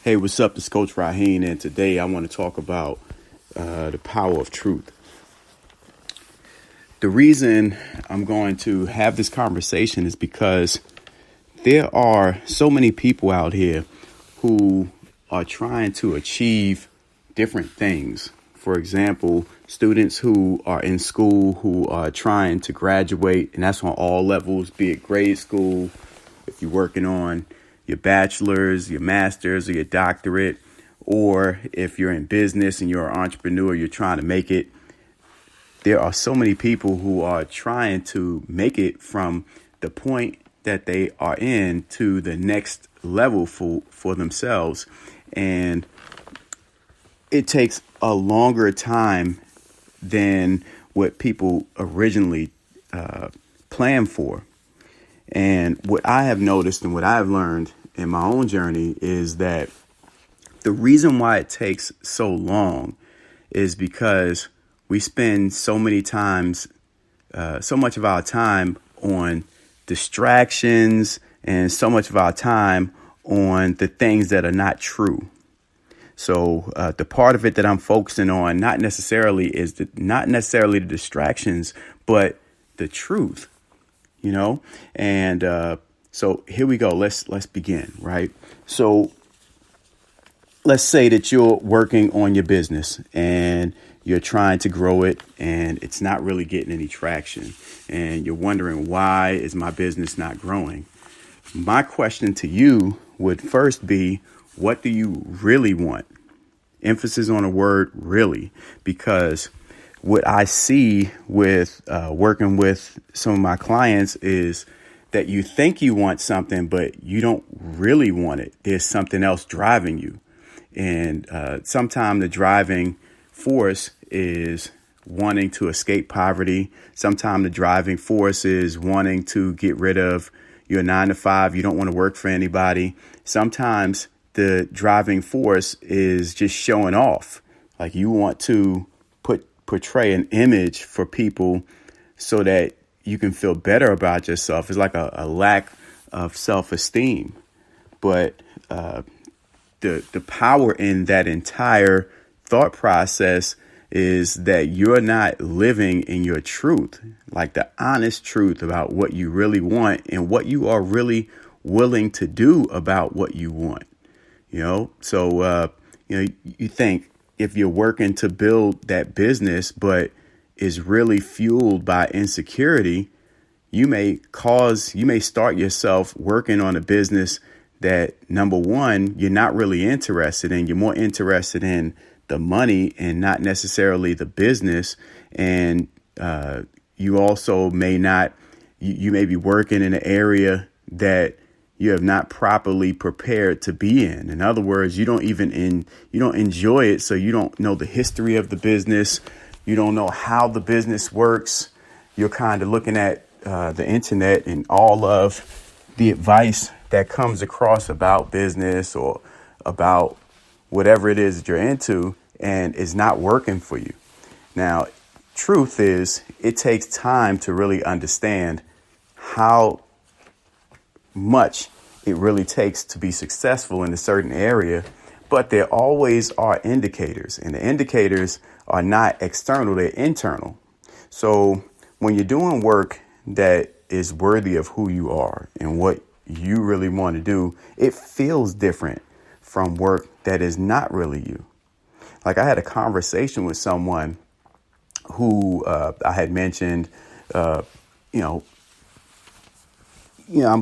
Hey, what's up? This is Coach Rahien, and today I want to talk about the power of truth. The reason I'm going to have this conversation is because there are so many people out here who are trying to achieve different things. For example, students who are in school who are trying to graduate, and that's on all levels, be it grade school, if you're working on your bachelor's, your master's, or your doctorate, or if you're in business and you're an entrepreneur, you're trying to make it. There are so many people who are trying to make it from the point that they are in to the next level for themselves. And it takes a longer time than what people originally planned for. And what I have noticed and what I've learned in my own journey is that the reason why it takes so long is because we spend so much of our time on distractions and so much of our time on the things that are not true. So the part of it that I'm focusing on not necessarily the distractions, but the truth. And so here we go. Let's begin, right? So let's say that you're working on your business and you're trying to grow it and it's not really getting any traction. And you're wondering, why is my business not growing? My question to you would first be, what do you really want? Emphasis on the word really, because what I see with working with some of my clients is that you think you want something, but you don't really want it. There's something else driving you. And sometimes the driving force is wanting to escape poverty. Sometimes the driving force is wanting to get rid of your 9-to-5. You don't want to work for anybody. Sometimes the driving force is just showing off. Like you want to portray an image for people so that you can feel better about yourself. It's like a lack of self-esteem. But the power in that entire thought process is that you're not living in your truth, like the honest truth about what you really want and what you are really willing to do about what you want. So you think, if you're working to build that business, but is really fueled by insecurity, you may start yourself working on a business that, number one, you're not really interested in. You're more interested in the money and not necessarily the business. And you also may be working in an area that you have not properly prepared to be in. In other words, you don't enjoy it. So you don't know the history of the business. You don't know how the business works. You're kind of looking at the internet and all of the advice that comes across about business or about whatever it is that you're into, and it's not working for you. Now, truth is, it takes time to really understand how much it really takes to be successful in a certain area, but there always are indicators, and the indicators are not external, they're internal. So when you're doing work that is worthy of who you are and what you really want to do, it feels different from work that is not really you. Like I had a conversation with someone who I had mentioned, I'm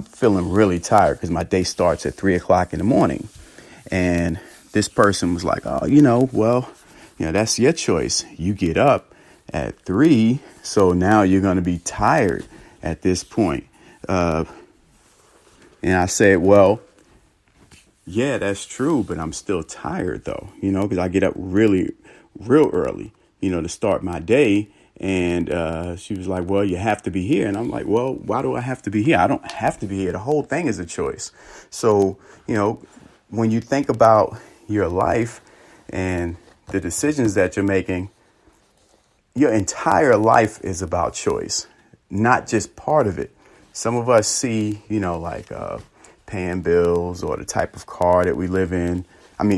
feeling really tired because my day starts at 3:00 in the morning. And this person was like, that's your choice. You get up at 3. So now you're going to be tired at this point. And I said, well, yeah, that's true. But I'm still tired, though, because I get up real early, to start my day. And she was like, well, you have to be here. And I'm like, well, why do I have to be here? I don't have to be here. The whole thing is a choice. So, when you think about your life and the decisions that you're making, your entire life is about choice, not just part of it. Some of us see, paying bills or the type of car that we live in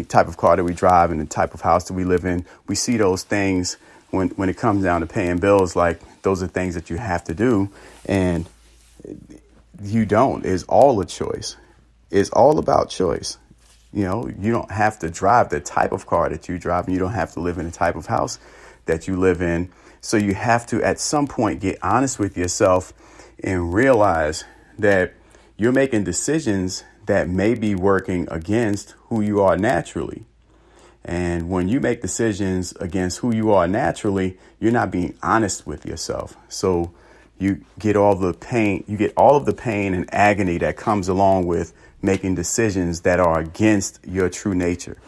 type of car that we drive and the type of house that we live in. We see those things when it comes down to paying bills, like those are things that you have to do. And you don't. It's all a choice. It's all about choice. You don't have to drive the type of car that you drive, and you don't have to live in the type of house that you live in. So you have to, at some point, get honest with yourself and realize that you're making decisions that may be working against who you are naturally. And when you make decisions against who you are naturally, you're not being honest with yourself. So you get all the pain, of the pain and agony that comes along with making decisions that are against your true nature.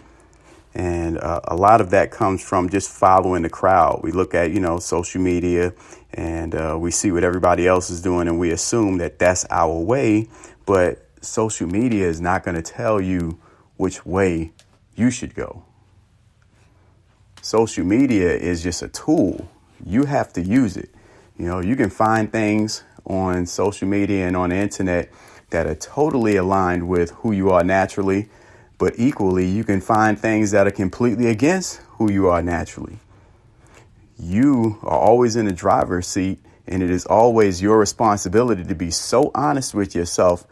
And a lot of that comes from just following the crowd. We look at, social media, and we see what everybody else is doing, and we assume that that's our way. But social media is not going to tell you which way you should go. Social media is just a tool. You have to use it. You can find things on social media and on the internet that are totally aligned with who you are naturally. But equally, you can find things that are completely against who you are naturally. You are always in the driver's seat, and it is always your responsibility to be so honest with yourself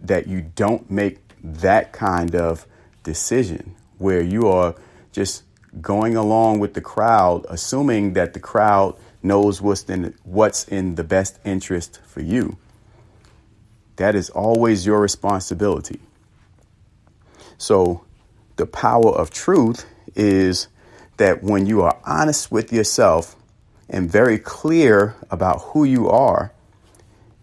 that you don't make that kind of decision where you are just going along with the crowd, assuming that the crowd knows what's in the best interest for you. That is always your responsibility. So the power of truth is that when you are honest with yourself and very clear about who you are,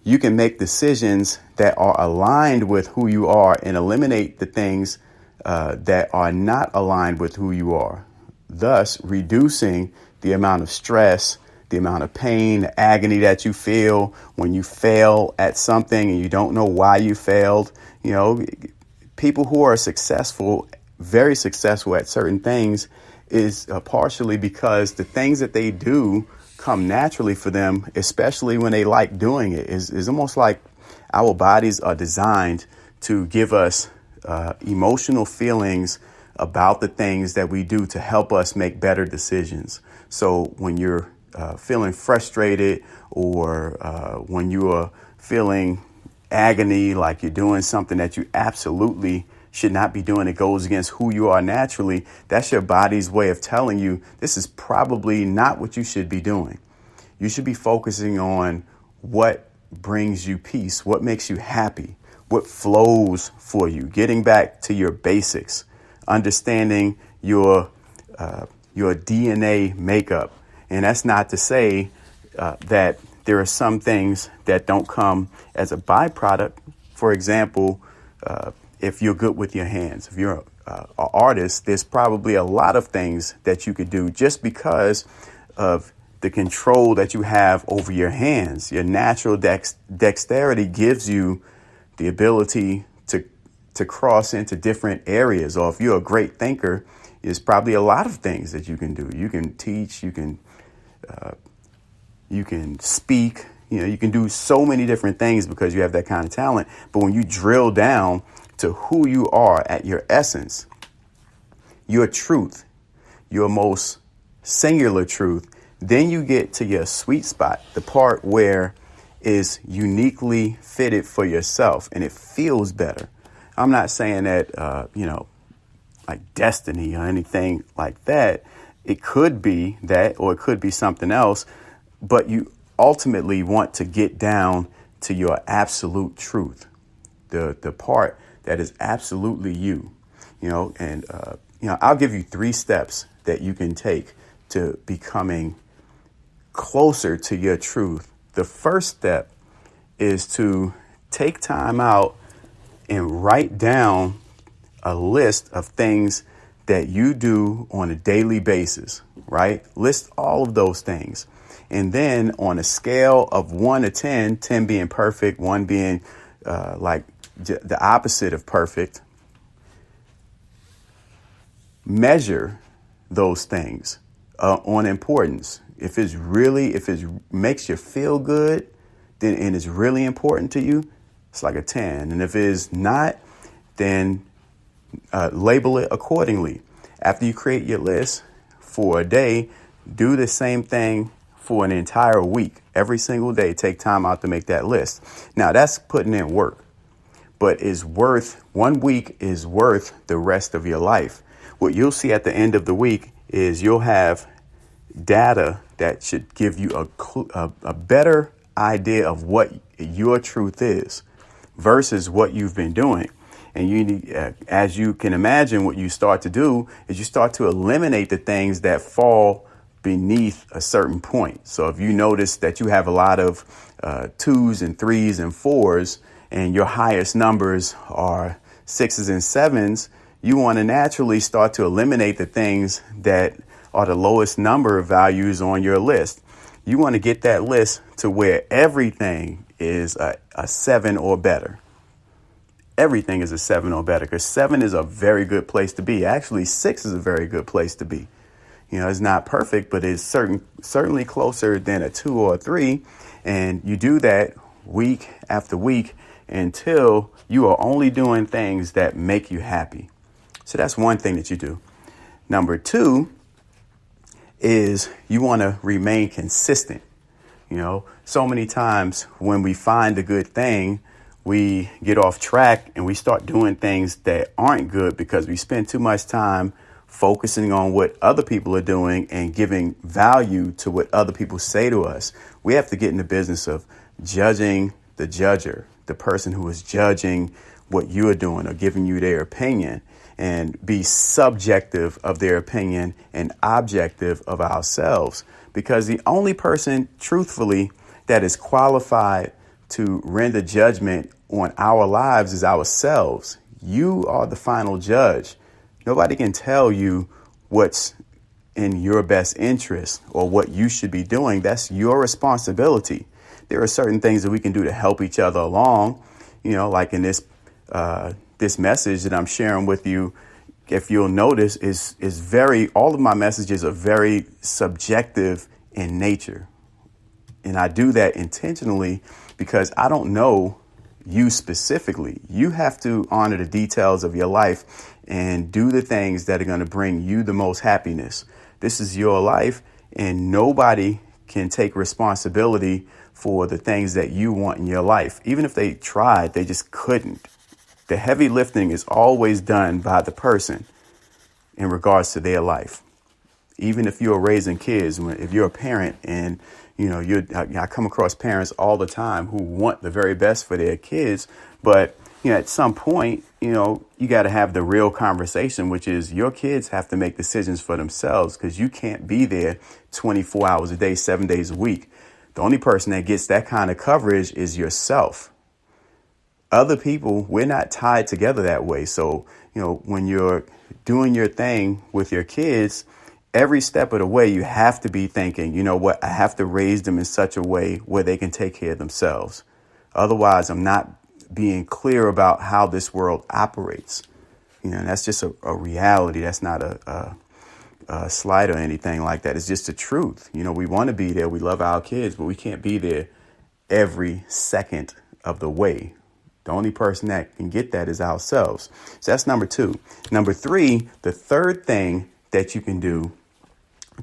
you can make decisions that are aligned with who you are and eliminate the things that are not aligned with who you are, thus reducing the amount of stress, the amount of pain, the agony that you feel when you fail at something and you don't know why you failed. People who are successful, very successful at certain things, is partially because the things that they do come naturally for them, especially when they like doing it. It's almost like our bodies are designed to give us emotional feelings about the things that we do to help us make better decisions. So when you're feeling frustrated, or when you are feeling agony, like you're doing something that you absolutely should not be doing, it goes against who you are naturally, that's your body's way of telling you this is probably not what you should be doing. You should be focusing on what brings you peace, what makes you happy, what flows for you, getting back to your basics, understanding your DNA makeup. And that's not to say that there are some things that don't come as a byproduct. For example, if you're good with your hands, if you're an artist, there's probably a lot of things that you could do just because of the control that you have over your hands. Your natural dexterity gives you the ability to cross into different areas. Or if you're a great thinker, there's probably a lot of things that you can do. You can teach, you can speak, you can do so many different things because you have that kind of talent. But when you drill down to who you are at your essence, your truth, your most singular truth, then you get to your sweet spot, the part where is uniquely fitted for yourself and it feels better. I'm not saying that, like destiny or anything like that. It could be that, or it could be something else, but you ultimately want to get down to your absolute truth, the part that is absolutely you, and I'll give you 3 steps that you can take to becoming closer to your truth. The first step is to take time out and write down a list of things that you do on a daily basis, right? List all of those things. And then on a scale of 1 to 10, 10 being perfect, 1 being like the opposite of perfect, measure those things on importance. If it makes you feel good, then and it's really important to you, it's like a 10. And if it's not, then label it accordingly. After you create your list for a day, do the same thing for an entire week. Every single day, take time out to make that list. Now, that's putting in work, but is worth 1 week is worth the rest of your life. What you'll see at the end of the week is you'll have data that should give you a better idea of what your truth is versus what you've been doing. And you need, as you can imagine, what you start to do is you start to eliminate the things that fall beneath a certain point. So if you notice that you have a lot of 2s and 3s and 4s, and your highest numbers are 6s and 7s, you want to naturally start to eliminate the things that are the lowest number values on your list. You want to get that list to where everything is a 7 or better. Everything is a 7 or better, because 7 is a very good place to be. Actually, 6 is a very good place to be. You know, it's not perfect, but it's certainly closer than a 2 or a 3. And you do that week after week until you are only doing things that make you happy. So that's one thing that you do. Number 2 is you want to remain consistent. You know, so many times when we find a good thing, we get off track and we start doing things that aren't good because we spend too much time focusing on what other people are doing and giving value to what other people say to us. We have to get in the business of judging the judger, the person who is judging what you are doing or giving you their opinion, and be subjective of their opinion and objective of ourselves. Because the only person, truthfully, that is qualified to render judgment on our lives is ourselves. You are the final judge. Nobody can tell you what's in your best interest or what you should be doing. That's your responsibility. There are certain things that we can do to help each other along, you know, like in this message that I'm sharing with you. If you'll notice, all of my messages are very subjective in nature. And I do that intentionally because I don't know you specifically. You have to honor the details of your life and do the things that are going to bring you the most happiness. This is your life, and nobody can take responsibility for the things that you want in your life. Even if they tried, they just couldn't. The heavy lifting is always done by the person in regards to their life. Even if you're raising kids, if you're a parent, and I come across parents all the time who want the very best for their kids, but at some point, you got to have the real conversation, which is your kids have to make decisions for themselves, because you can't be there 24 hours a day, 7 days a week. The only person that gets that kind of coverage is yourself. Other people, we're not tied together that way. So, when you're doing your thing with your kids, every step of the way, you have to be thinking, you know what, I have to raise them in such a way where they can take care of themselves. Otherwise, I'm not being clear about how this world operates. That's just a reality. That's not a slight or anything like that. It's just the truth. We want to be there. We love our kids, but we can't be there every second of the way. The only person that can get that is ourselves. So that's number 2. Number 3, the third thing that you can do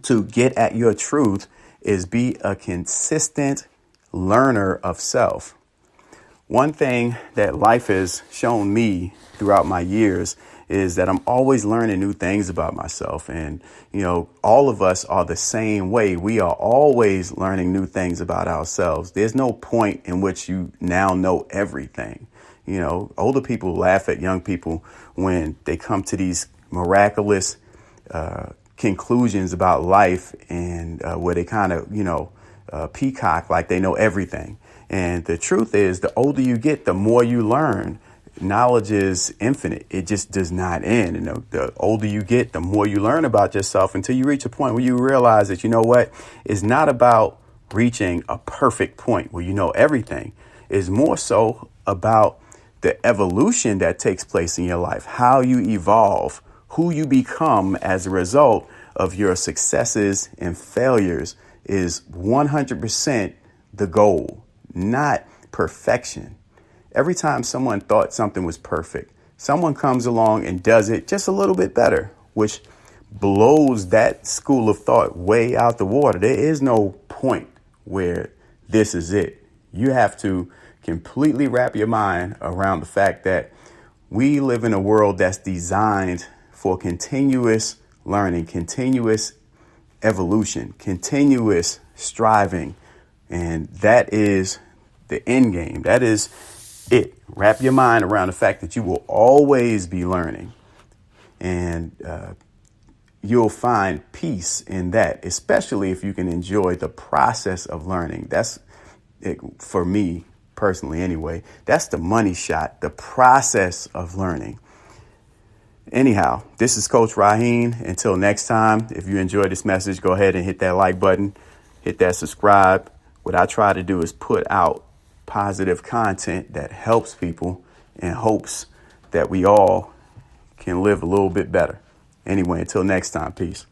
to get at your truth is be a consistent learner of self. One thing that life has shown me throughout my years is that I'm always learning new things about myself. And, all of us are the same way. We are always learning new things about ourselves. There's no point in which you now know everything. Older people laugh at young people when they come to these miraculous conclusions about life, and where they kind of, peacock like they know everything. And the truth is, the older you get, the more you learn. Knowledge is infinite. It just does not end. And the older you get, the more you learn about yourself, until you reach a point where you realize that, it's not about reaching a perfect point where you know everything. It's more so about the evolution that takes place in your life, how you evolve, who you become as a result of your successes and failures is 100% the goal, not perfection. Every time someone thought something was perfect, someone comes along and does it just a little bit better, which blows that school of thought way out the water. There is no point where this is it. You have to completely wrap your mind around the fact that we live in a world that's designed for continuous learning, continuous evolution, continuous striving. And that is the end game. That is it. Wrap your mind around the fact that you will always be learning. And you'll find peace in that, especially if you can enjoy the process of learning. That's it, for me personally anyway. That's the money shot, the process of learning. Anyhow, this is Coach Rahien. Until next time, if you enjoyed this message, go ahead and hit that like button, hit that subscribe. What I try to do is put out positive content that helps people in hopes that we all can live a little bit better. Anyway, until next time, peace.